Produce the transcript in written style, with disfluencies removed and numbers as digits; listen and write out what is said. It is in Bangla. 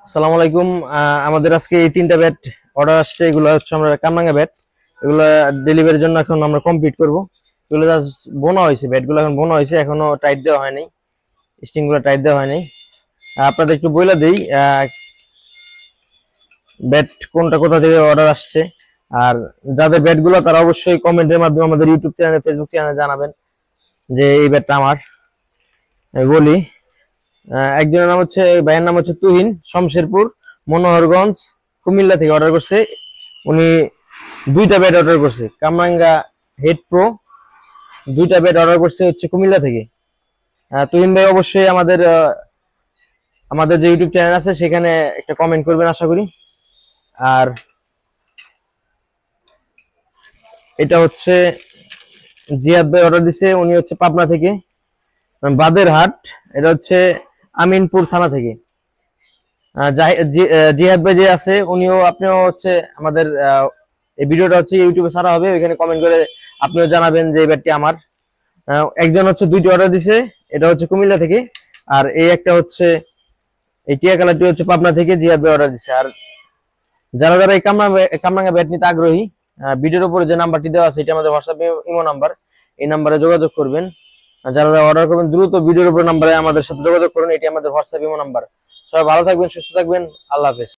আসসালামু আলাইকুম। আমাদের আজকে এই তিনটা ব্যাট অর্ডার আসছে। এগুলো হচ্ছে আমরা কামরাঙ্গা ব্যাট। এগুলো ডেলিভারির জন্য এখন আমরা কমপ্লিট করব। এগুলো জাস্ট বোনা হয়েছে, ব্যাটগুলো এখন বোনা হয়েছে, এখনো টাইট দেওয়া হয়নি, স্টিং গুলো টাইট দেওয়া হয়নি। আপনাদের একটু বইলা দেই ব্যাট কোনটা কোথা থেকে অর্ডার আসছে। আর যাদের ব্যাটগুলো তারা অবশ্যই কমেন্টের মাধ্যমে আমাদের ইউটিউব চ্যানেল, ফেসবুক চ্যানেলে জানাবেন যে এই ব্যাটটা আমার। আমি বলি, একজনের নাম হচ্ছে, ভাইয়ের নাম হচ্ছে তুহিন, শমশেরপুর মনোহরগঞ্জ কুমিল্লা থেকে অর্ডার করছে। উনি দুইটা ব্যাট অর্ডার করছে, কামরাঙ্গা হেড প্রো দুইটা ব্যাট অর্ডার করছে হচ্ছে কুমিল্লা থেকে। তুহিন ভাই অবশ্যই আমাদের যে ইউটিউব চ্যানেল আছে সেখানে একটা কমেন্ট করবেন আশা করি। আর এটা হচ্ছে জিয়াদ ভাই অর্ডার দিছে, উনি হচ্ছে পাবনা থেকে, বাদেরহাট। এটা হচ্ছে আমিনপুর থানা থেকে। জিহাদ ভাই যে আছে উনিও, আপনিও হচ্ছে আমাদের এই ভিডিওটা হচ্ছে ইউটিউবে ছাড়া হবে, ওইখানে কমেন্ট করে আপনিও জানাবেন যে এই ব্যাটটি আমার। একজন হচ্ছে দুইটি অর্ডার দিছে, এটা হচ্ছে কুমিল্লা থেকে। আর এই একটা হচ্ছে, এই টিয়া কালারটি হচ্ছে পাবনা থেকে, জিহাদ ভাই অর্ডার দিছে। আর যারা যারা এই কামরাঙ্গা ব্যাট নিতে আগ্রহী, ভিডিওর উপরে যে নাম্বারটি দেওয়া আছে এটা আমাদের হোয়াটসঅ্যাপ ইমো নাম্বার, এই নাম্বারে যোগাযোগ করবেন। আর যারা যারা অর্ডার করবেন দ্রুত ভিডিওর উপর নাম্বারে আমাদের সাথে যোগাযোগ করুন, এটি আমাদের হোয়াটসঅ্যাপ ইমো নাম্বার। সবাই ভালো থাকবেন, সুস্থ থাকবেন, আল্লাহ হাফেজ।